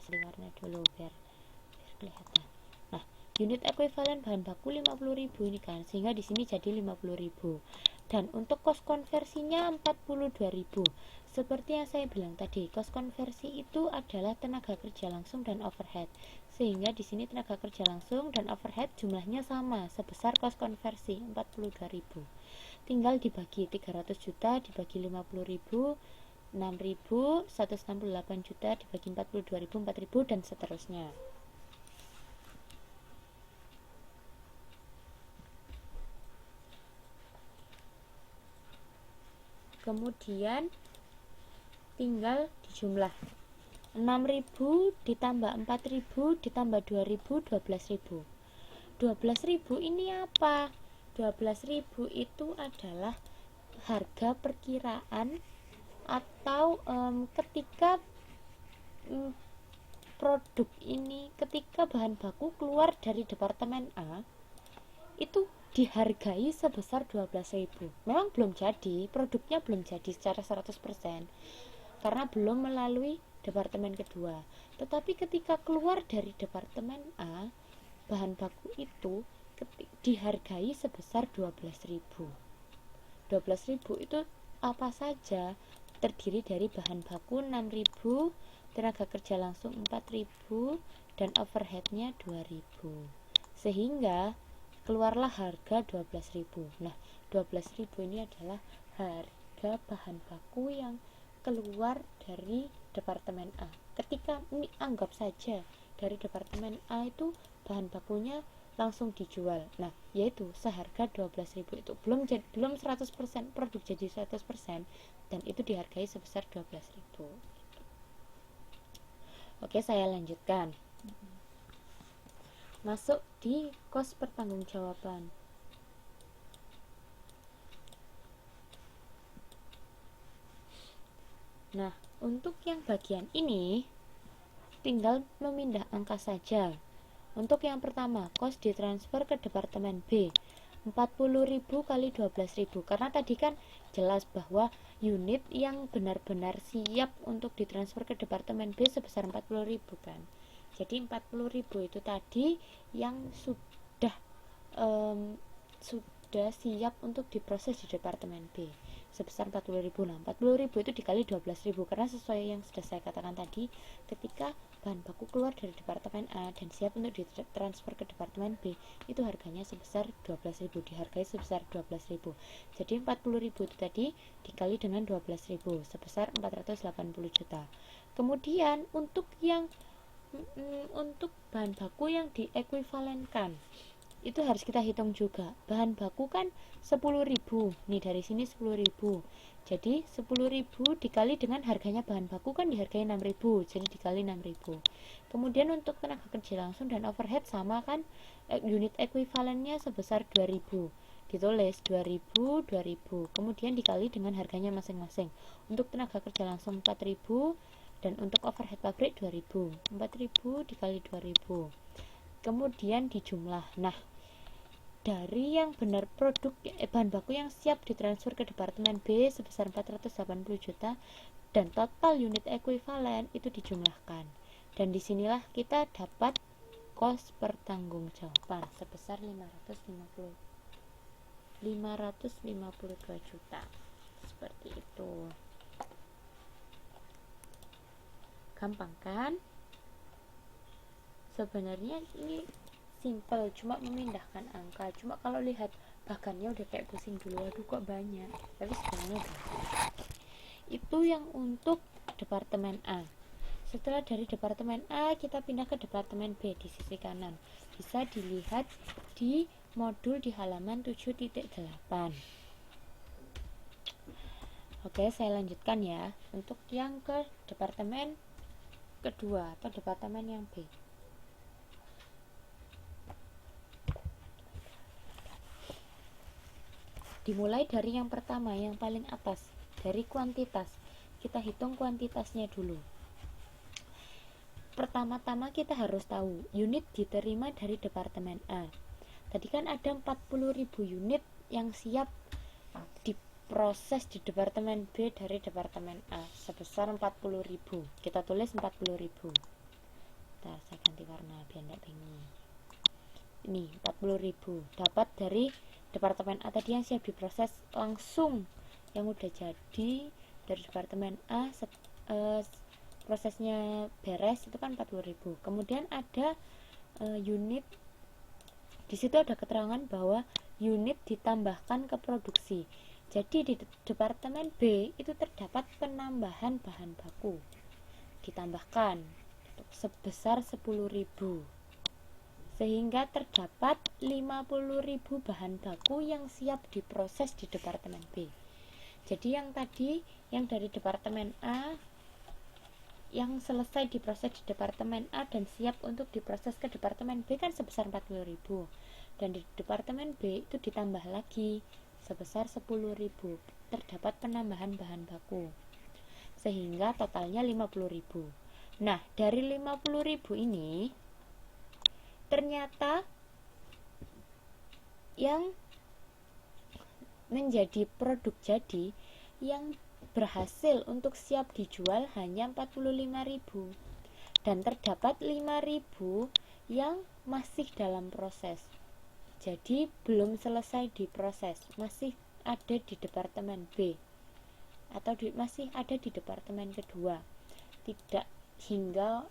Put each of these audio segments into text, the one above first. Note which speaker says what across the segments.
Speaker 1: kasih warna dulu biar kelihatan. Nah, unit ekuivalen bahan baku 50.000 ini kan, sehingga di sini jadi 50.000. Dan untuk kos konversinya 42.000. Seperti yang saya bilang tadi, kos konversi itu adalah tenaga kerja langsung dan overhead. Sehingga di sini tenaga kerja langsung dan overhead jumlahnya sama sebesar kos konversi 42.000. Tinggal dibagi 300 juta dibagi 50.000, 6.000, 168 juta dibagi 42.000, 4.000 dan seterusnya. Kemudian tinggal dijumlah 6.000 ditambah 4.000 ditambah 2.000, 12.000. 12.000 ini apa? 12.000 itu adalah harga perkiraan atau ketika produk ini, ketika bahan baku keluar dari departemen A itu dihargai sebesar 12.000. Memang belum jadi, produknya belum jadi secara 100% karena belum melalui departemen kedua. Tetapi ketika keluar dari departemen A, bahan baku itu dihargai sebesar 12.000. 12.000 itu apa saja? Terdiri dari bahan baku 6.000, tenaga kerja langsung 4.000 dan overheadnya 2.000. Sehingga keluarlah harga 12.000. Nah, 12.000 ini adalah harga bahan baku yang keluar dari departemen A. Ketika ini anggap saja dari departemen A itu bahan bakunya langsung dijual. Nah, yaitu seharga 12.000 itu belum 100% produk jadi 100% dan itu dihargai sebesar 12.000. Oke, saya lanjutkan. Masuk di kos pertanggungjawaban. Nah, untuk yang bagian ini tinggal memindah angka saja. Untuk yang pertama, kos ditransfer ke departemen B 40.000 kali 12.000. Karena tadi kan jelas bahwa unit yang benar-benar siap untuk ditransfer ke departemen B sebesar 40.000 kan. Jadi 40.000 itu tadi yang sudah siap untuk diproses di departemen B sebesar 40.000. Nah, 40.000 itu dikali 12.000 karena sesuai yang sudah saya katakan tadi, ketika bahan baku keluar dari departemen A dan siap untuk ditransfer ke departemen B, itu harganya sebesar 12.000, dihargai sebesar 12.000. Jadi 40.000 itu tadi dikali dengan 12.000 sebesar 480 juta. Kemudian untuk bahan baku yang diekuivalenkan itu harus kita hitung juga. Bahan baku kan 10.000. Nih dari sini 10.000. Jadi 10.000 dikali dengan harganya bahan baku kan dihargai 6.000. Jadi dikali 6.000. Kemudian untuk tenaga kerja langsung dan overhead sama kan, unit ekuivalennya sebesar 2.000. Ditulis 2.000, 2.000. Kemudian dikali dengan harganya masing-masing. Untuk tenaga kerja langsung 4.000 dan untuk overhead pabrik 2.000. 4.000 dikali 2.000. Kemudian dijumlah. Nah, dari yang benar produk bahan baku yang siap ditransfer ke departemen B sebesar 480 juta dan total unit ekuivalen itu dijumlahkan. Dan disinilah kita dapat kos pertanggungjawaban sebesar 552 juta. Seperti itu. Gampang kan? Sebenarnya ini simple, cuma memindahkan angka. Cuma kalau lihat bahkannya udah kayak pusing dulu, aduh kok banyak, tapi sebenarnya itu yang untuk departemen A. Setelah dari departemen A kita pindah ke departemen B di sisi kanan, bisa dilihat di modul di halaman 7.8. Oke, saya lanjutkan ya untuk yang ke departemen kedua atau departemen yang B. Dimulai dari yang pertama, yang paling atas, dari kuantitas. Kita hitung kuantitasnya dulu. Pertama-tama kita harus tahu unit diterima dari departemen A. Tadi kan ada 40.000 unit yang siap diproses di departemen B dari departemen A sebesar 40.000. Kita tulis 40.000. Bentar, saya ganti warna biar enggak bingung. Ini 40.000 dapat dari departemen A tadi yang siap diproses langsung, yang udah jadi dari departemen A, prosesnya beres itu kan 40.000. Kemudian ada unit, di situ ada keterangan bahwa unit ditambahkan ke produksi. Jadi di departemen B itu terdapat penambahan bahan baku ditambahkan sebesar 10.000, sehingga terdapat 50.000 bahan baku yang siap diproses di departemen B. Jadi yang tadi yang dari departemen A yang selesai diproses di departemen A dan siap untuk diproses ke departemen B kan sebesar 40.000, dan di departemen B itu ditambah lagi sebesar 10.000, terdapat penambahan bahan baku sehingga totalnya 50.000. Nah, dari 50.000 ini ternyata yang menjadi produk jadi yang berhasil untuk siap dijual hanya 45.000, dan terdapat 5.000 yang masih dalam proses. Jadi belum selesai diproses, masih ada di departemen B atau masih ada di departemen kedua. Tidak hingga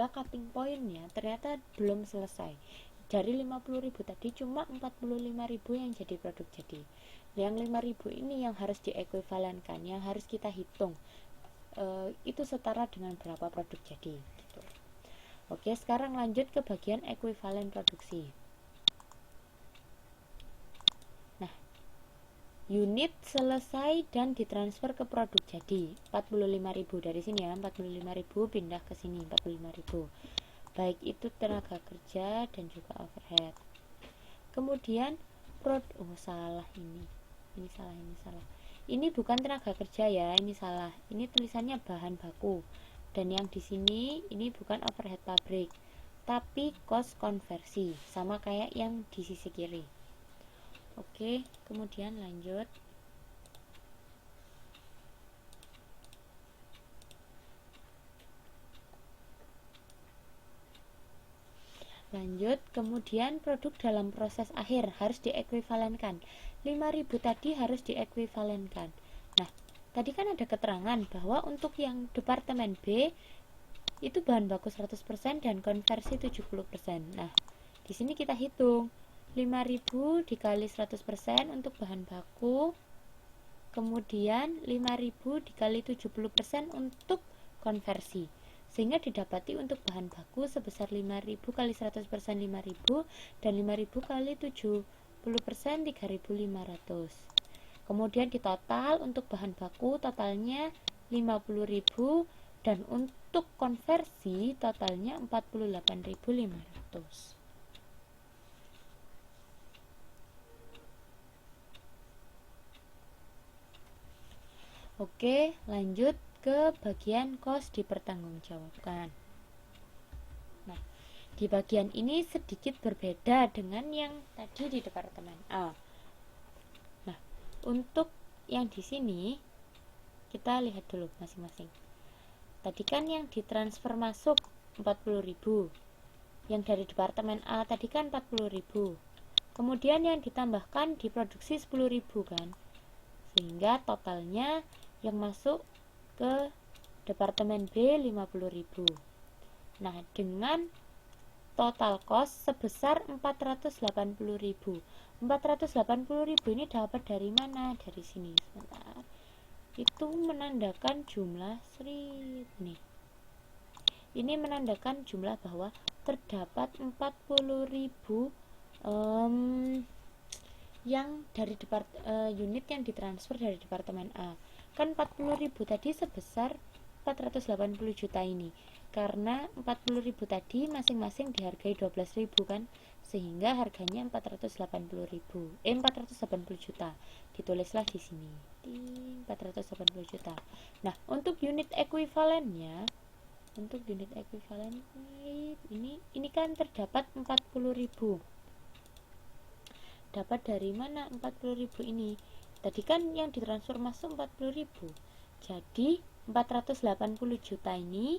Speaker 1: cutting pointnya ternyata belum selesai. Dari 50.000 tadi cuma 45.000 yang jadi produk jadi. Yang 5.000 ini yang harus diekuivalenkan, yang harus kita hitung itu setara dengan berapa produk jadi gitu. Oke, sekarang lanjut ke bagian ekuivalen produksi. Nah, unit selesai dan ditransfer ke produk jadi 45.000 dari sini ya, 45.000 pindah ke sini 45.000, baik itu tenaga kerja dan juga overhead. Kemudian ini bukan tenaga kerja ya, ini salah, ini tulisannya bahan baku, dan yang di sini ini bukan overhead pabrik tapi cost konversi, sama kayak yang di sisi kiri. Oke, kemudian lanjut. Kemudian produk dalam proses akhir harus diekuivalenkan. 5.000 tadi harus diekuivalenkan. Nah, tadi kan ada keterangan bahwa untuk yang departemen B itu bahan baku 100% dan konversi 70%. Nah, di sini kita hitung 5.000 dikali 100% untuk bahan baku, kemudian 5.000 dikali 70% untuk konversi, sehingga didapati untuk bahan baku sebesar 5.000 kali 100% 5.000, dan 5.000 kali 70% 3.500. Kemudian di total untuk bahan baku totalnya 50.000, dan untuk konversi totalnya 48.500. Oke, lanjut ke bagian cost dipertanggungjawabkan. Nah, di bagian ini sedikit berbeda dengan yang tadi di departemen A. Nah, untuk yang di sini kita lihat dulu masing-masing. Tadi kan yang ditransfer masuk 40.000, yang dari departemen A tadi kan 40.000, kemudian yang ditambahkan diproduksi 10.000 kan, sehingga totalnya yang masuk ke departemen B 50.000. Nah, dengan total cost sebesar 480.000. 480.000 ini dapat dari mana? Dari sini. Sebentar. Itu menandakan jumlah nih. Ini menandakan jumlah bahwa terdapat 40.000 yang dari unit yang ditransfer dari departemen A. Kan 40.000 tadi sebesar 480 juta ini, karena 40.000 tadi masing-masing dihargai 12.000 kan, sehingga harganya 480 juta. Ditulislah di sini 480 juta. Nah, untuk unit ekuivalennya, ini kan terdapat 40.000. Dapat dari mana 40.000 ini? Tadi kan yang ditransfer masuk 40.000. Jadi 480 juta ini